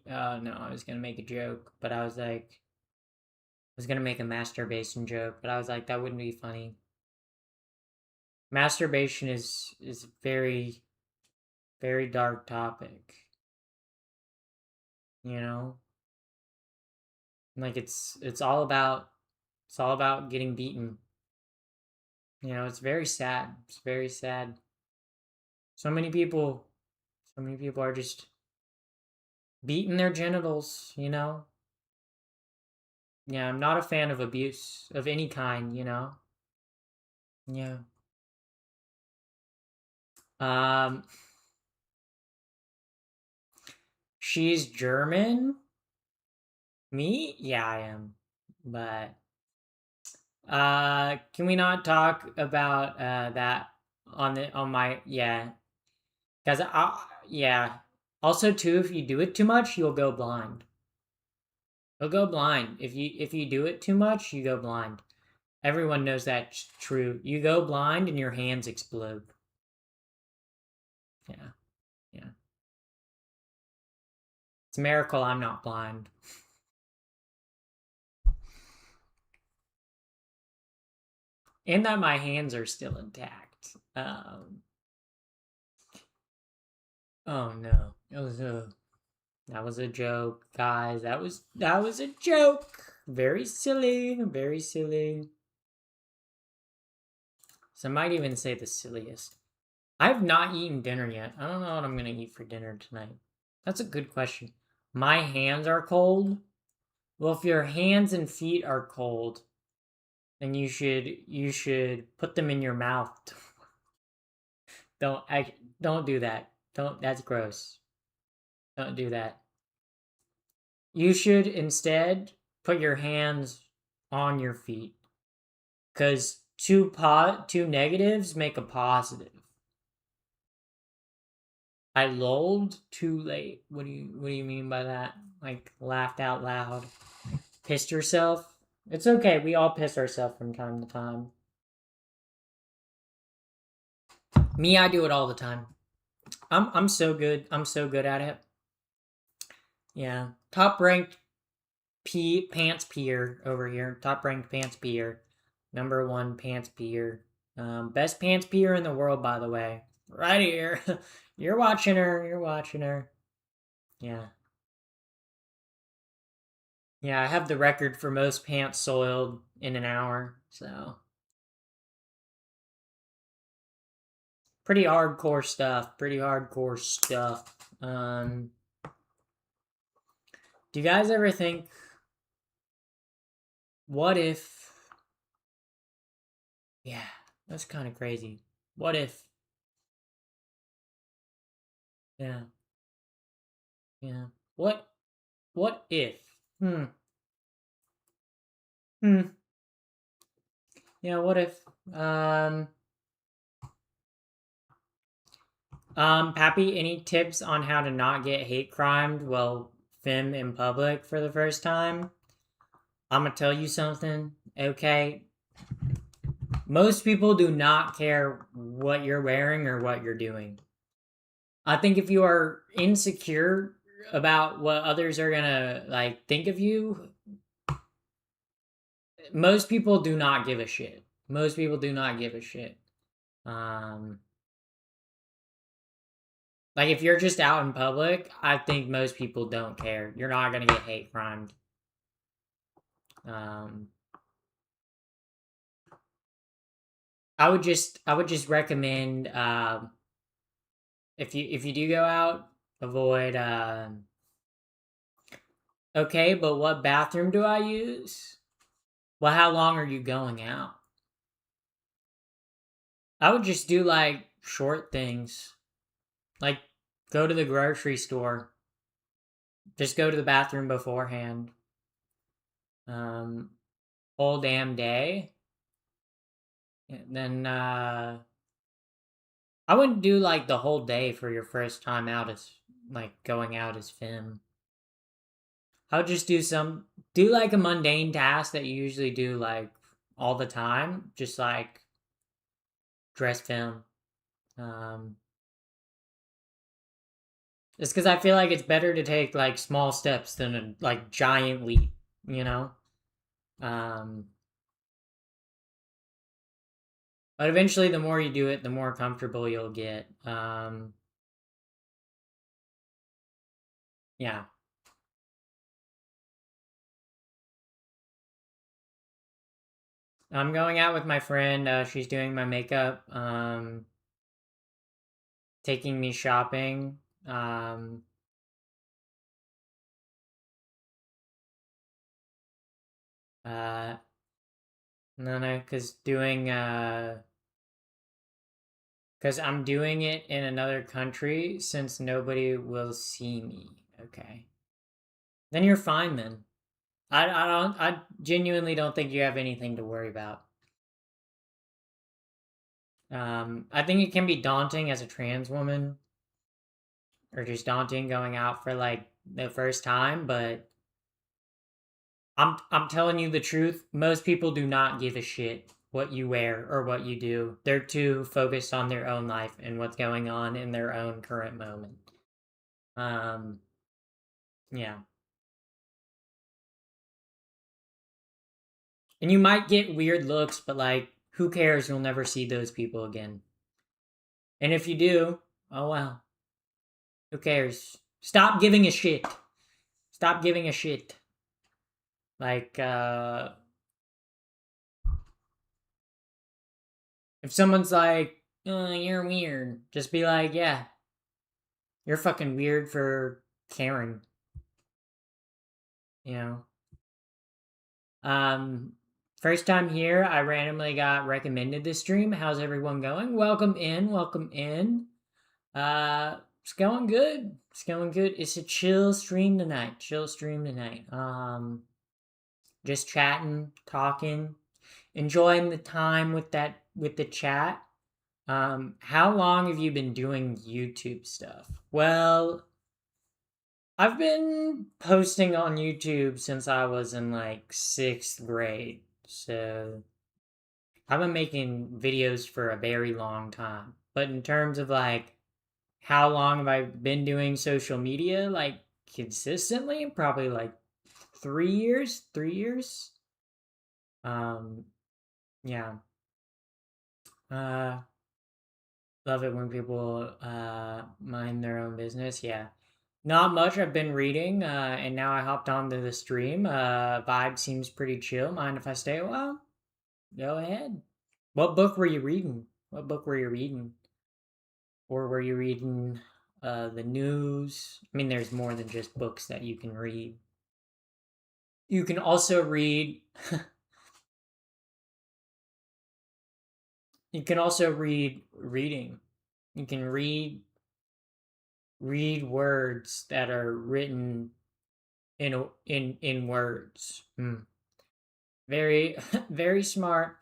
no, I was gonna make a joke, but I was like I was gonna make a masturbation joke, but I was like that wouldn't be funny. Masturbation is very very dark topic, you know? Like it's all about getting beaten. You know, it's very sad. It's very sad. So many people so many people are just beating their genitals, you know? Yeah, I'm not a fan of abuse of any kind, you know? Yeah. Um she's German? Me? Yeah, I am. But can we not talk about that on my yeah. Cuz yeah. Also too, if you do it too much, you'll go blind. You'll go blind. If you do it too much, you go blind. Everyone knows that's true. You go blind and your hands explode. Yeah. Yeah. It's a miracle I'm not blind. And that my hands are still intact. Oh no. That was a joke, guys. That was a joke. Very silly. Very silly. Some might even say the silliest. I've not eaten dinner yet. I don't know what I'm gonna eat for dinner tonight. That's a good question. My hands are cold. Well, if your hands and feet are cold, then you should put them in your mouth. Don't do that. Don't That's gross. Don't do that. You should instead put your hands on your feet, cuz two negatives make a positive. I lulled too late. What do you mean by that? Like laughed out loud. Pissed yourself? It's okay. We all piss ourselves from time to time. Me, I do it all the time. I'm so good. I'm so good at it. Yeah. Top ranked pants peer over here. Top ranked pants peer. Number one pants peer. Best pants peer in the world, by the way. Right here. You're watching her. You're watching her. Yeah. Yeah, I have the record for most pants soiled in an hour. So pretty hardcore stuff. Pretty hardcore stuff. Do you guys ever think, what if? Yeah, that's kind of crazy. What if? Yeah, yeah. What? What if? Hmm. Hmm. Yeah. What if? Um. Pappy, any tips on how to not get hate crimed while film in public for the first time? I'm gonna tell you something. Okay. Most people do not care what you're wearing or what you're doing. I think if you are insecure about what others are gonna like think of you, most people do not give a shit. Most people do not give a shit. Um, like if you're just out in public, I think most people don't care. You're not gonna get hate crimed. Um, I would just recommend if you do go out, avoid. Okay, but what bathroom do I use? Well, how long are you going out? I would just do like short things. Like go to the grocery store. Just go to the bathroom beforehand. Um whole damn day. And then I wouldn't do like the whole day for your first time out as like going out as Finn. I would just do like a mundane task that you usually do like all the time. Just like dress film. Um Just because I feel like it's better to take like small steps than a like giant leap, you know. Um, but eventually, the more you do it, the more comfortable you'll get. Yeah, I'm going out with my friend. She's doing my makeup. Taking me shopping. Uh, no, because I'm doing it in another country since nobody will see me. Okay, then you're fine then. I genuinely don't think you have anything to worry about. I think it can be daunting as a trans woman, or just daunting going out for like the first time. But I'm telling you the truth. Most people do not give a shit what you wear or what you do. They're too focused on their own life and what's going on in their own current moment. Um, yeah, and you might get weird looks, but like, who cares? You'll never see those people again. And if you do, oh well. Who cares? Stop giving a shit. Stop giving a shit. Like, if someone's like, oh, you're weird, just be like, yeah, you're fucking weird for caring, you know? Um, First time here, I randomly got recommended this stream. How's everyone going? Welcome in, welcome in. It's going good. It's going good. It's a chill stream tonight. Chill stream tonight. Just chatting, talking, enjoying the time with the chat. How long have you been doing YouTube stuff? Well, I've been posting on YouTube since I was in like sixth grade. So I've been making videos for a very long time. But in terms of like how long have I been doing social media, like consistently? Probably like 3 years. 3 years. Um, yeah. Uh, Love it when people mind their own business. Yeah. Not much. I've been reading, and now I hopped onto the stream. Vibe seems pretty chill. Mind if I stay a while? Go ahead. What book were you reading? What book were you reading? Or were you reading the news? I mean, there's more than just books that you can read. You can also read. You can also read reading. You can read words that are written in words. Very very smart.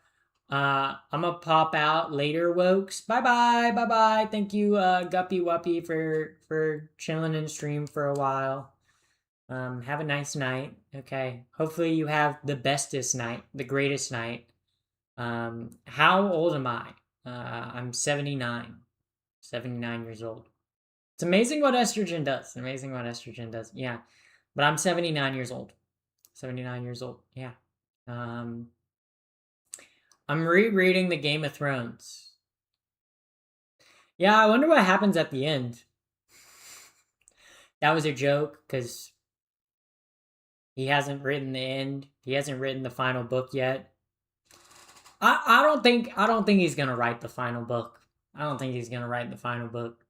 I'm gonna pop out later, wokes. Bye bye, bye bye. Thank you, Guppy Wuppy, for chilling in stream for a while. Have a nice night. Okay. Hopefully you have the bestest night, the greatest night. How old am I? I'm 79. 79 years old. It's amazing what estrogen does. Amazing what estrogen does. Yeah. But I'm 79 years old. 79 years old. Yeah. Um, I'm rereading the Game of Thrones. Yeah, I wonder what happens at the end. That was a joke because he hasn't written the end. He hasn't written the final book yet. I don't think he's gonna write the final book. I don't think he's gonna write the final book.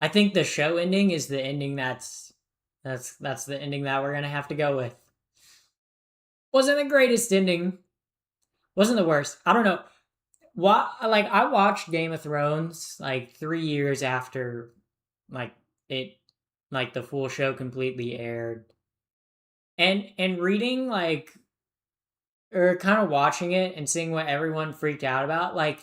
I think the show ending is the ending that's the ending that we're gonna have to go with. Wasn't the greatest ending. Wasn't the worst. I don't know. What like I watched Game of Thrones like 3 years after like it like the full show completely aired. And reading like or kind of watching it and seeing what everyone freaked out about, like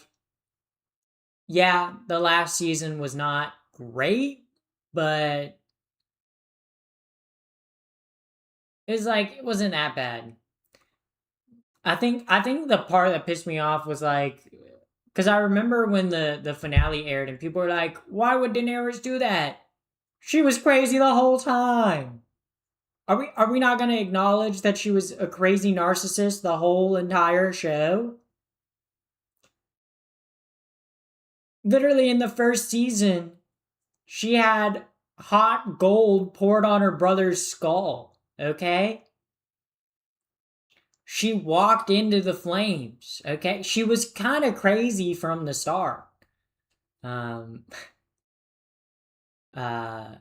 yeah, the last season was not great, but it's like it wasn't that bad. I think the part that pissed me off was like because I remember when the finale aired and people were like, "Why would Daenerys do that? She was crazy the whole time." Are we not going to acknowledge that she was a crazy narcissist the whole entire show? Literally in the first season, she had hot gold poured on her brother's skull. Okay? She walked into the flames. Okay? She was kind of crazy from the start. Um uh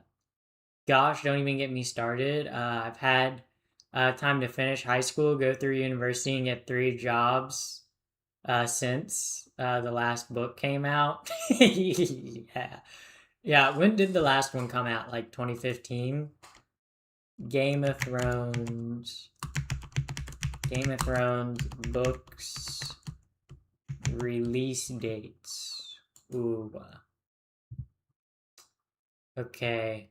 Gosh, don't even get me started. I've had time to finish high school, go through university, and get 3 jobs since the last book came out. Yeah. Yeah, when did the last one come out? Like 2015? Game of Thrones. Game of Thrones books release dates. Ooh. Okay.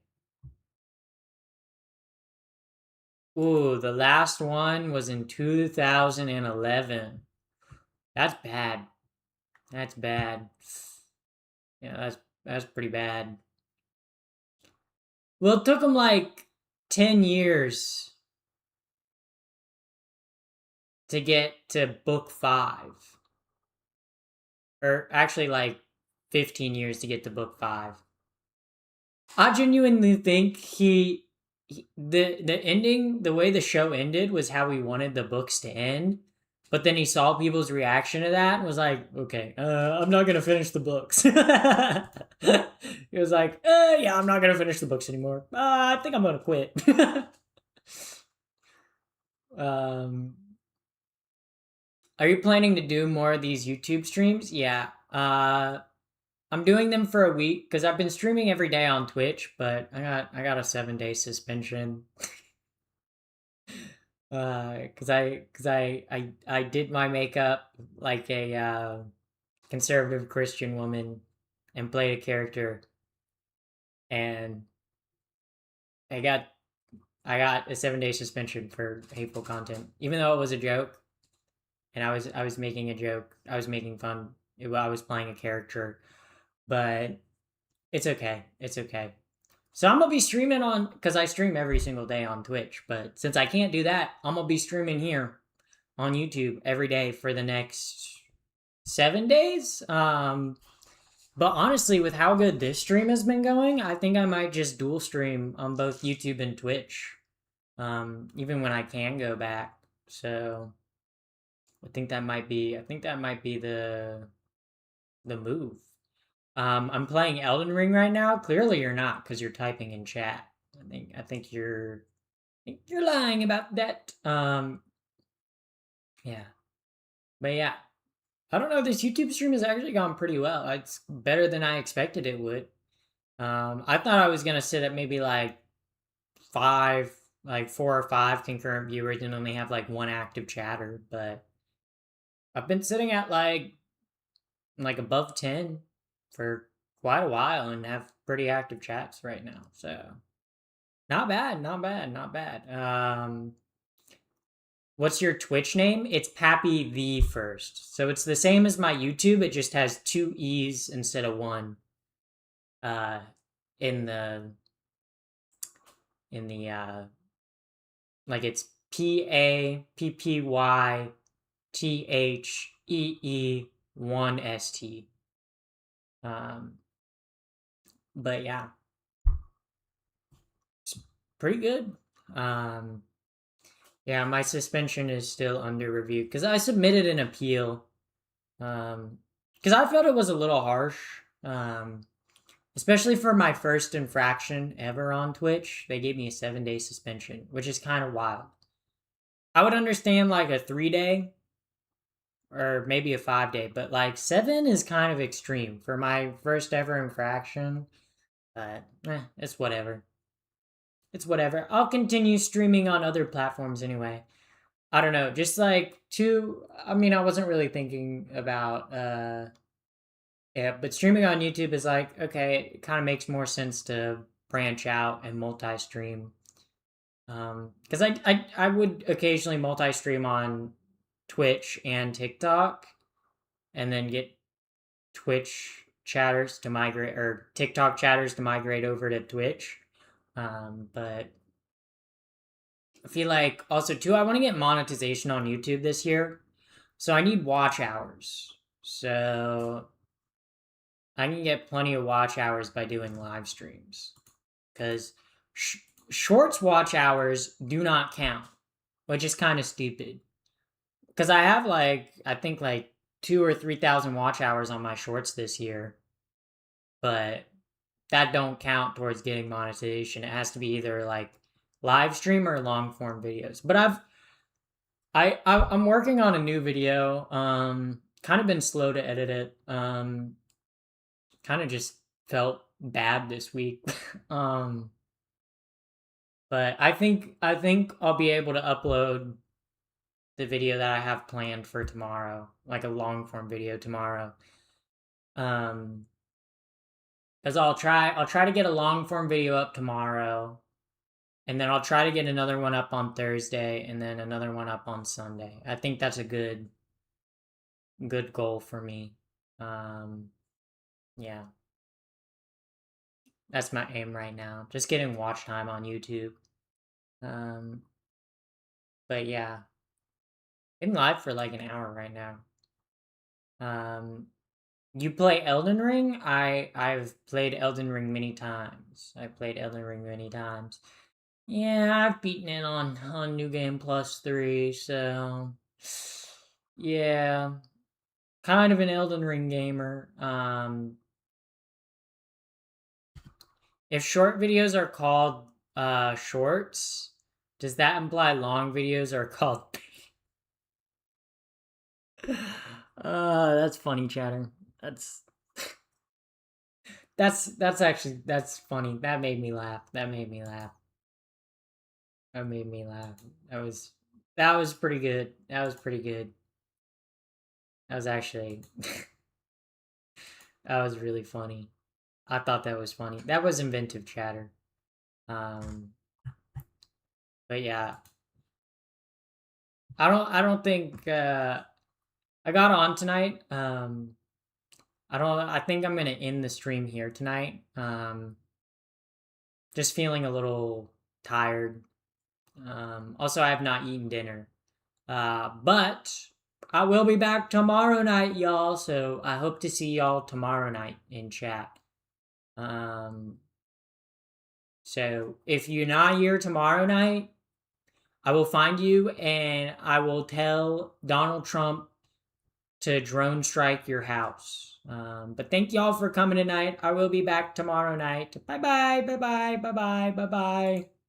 Ooh, the last one was in 2011. That's bad. That's bad. Yeah, that's pretty bad. Well, it took him like 10 years to get to book 5. Or actually like 15 years to get to book 5. I genuinely think the ending, the way the show ended was how he wanted the books to end. But then he saw people's reaction to that and was like, okay, I'm not going to finish the books. He was like, yeah, I'm not going to finish the books anymore. I think I'm going to quit. um, are you planning to do more of these YouTube streams? Yeah. I'm doing them for a week because I've been streaming every day on Twitch, but I got a 7 day suspension. Because I did my makeup like a conservative Christian woman and played a character, and I got a 7-day suspension for hateful content, even though it was a joke, and I was making a joke, I was making fun, I was playing a character, but it's okay, it's okay. So I'm gonna be streaming on, because I stream every single day on Twitch, but since I can't do that, I'm gonna be streaming here on YouTube every day for the next 7 days. But honestly, with how good this stream has been going, I think I might just dual stream on both YouTube and Twitch, even when I can go back. So I think that might be the move. I'm playing Elden Ring right now. Clearly, you're not because you're typing in chat. I think you're lying about that. Yeah, but yeah, I don't know. This YouTube stream has actually gone pretty well. It's better than I expected it would. I thought I was gonna sit at maybe like five, like 4 or 5 concurrent viewers and only have like one active chatter, but I've been sitting at like above 10 for quite a while and have pretty active chats right now. So not bad, not bad, not bad. What's your Twitch name? It's Pappy the First. So it's the same as my YouTube. It just has 2 E's instead of one. Uh, in the like it's PAPPYTHEE1ST. Um, but yeah, it's pretty good. Um, yeah, my suspension is still under review because I submitted an appeal. Because I felt it was a little harsh. Especially for my first infraction ever on Twitch, they gave me a 7-day suspension, which is kind of wild. I would understand like a 3-day or maybe a 5-day, but like 7 is kind of extreme for my first ever infraction. But it's whatever. It's whatever. I'll continue streaming on other platforms anyway. I don't know, just like two. I mean, I wasn't really thinking about yeah, but streaming on YouTube is like, okay, it kind of makes more sense to branch out and multi-stream. Because I would occasionally multi-stream on Twitch and TikTok, and then get Twitch chatters to migrate, or TikTok chatters to migrate over to Twitch. But I feel like also too, I want to get monetization on YouTube this year, so I need watch hours. So I can get plenty of watch hours by doing live streams because shorts watch hours do not count, which is kind of stupid. Because I have like I think like 2 or 3 thousand watch hours on my shorts this year, but that don't count towards getting monetization. It has to be either like live stream or long form videos. But I'm working on a new video. Kind of been slow to edit it. Kind of just felt bad this week. um, but I think I'll be able to upload the video that I have planned for tomorrow, like a long form video tomorrow. Um, because I'll try to get a long form video up tomorrow, and then I'll try to get another one up on Thursday, and then another one up on Sunday. I think that's a good goal for me. Um, yeah, that's my aim right now. Just getting watch time on YouTube. Um, but yeah, I'm live for like an hour right now. Um, you play Elden Ring? I've played Elden Ring many times. I played Elden Ring many times. Yeah, I've beaten it on New Game Plus 3, so yeah, kind of an Elden Ring gamer. If short videos are called shorts, does that imply long videos are called that's funny, chatter. That's that's funny. That made me laugh. That made me laugh. That made me laugh. That was pretty good. That was pretty good. That was actually That was really funny. I thought that was funny. That was inventive chatter. Um, but yeah, I don't think I got on tonight. I think I'm gonna end the stream here tonight. Just feeling a little tired. Also, I have not eaten dinner. But I will be back tomorrow night, y'all. So I hope to see y'all tomorrow night in chat. Um, so if you're not here tomorrow night, I will find you and I will tell Donald Trump to drone strike your house. But thank y'all for coming tonight. I will be back tomorrow night. Bye bye, bye bye, bye bye, bye bye.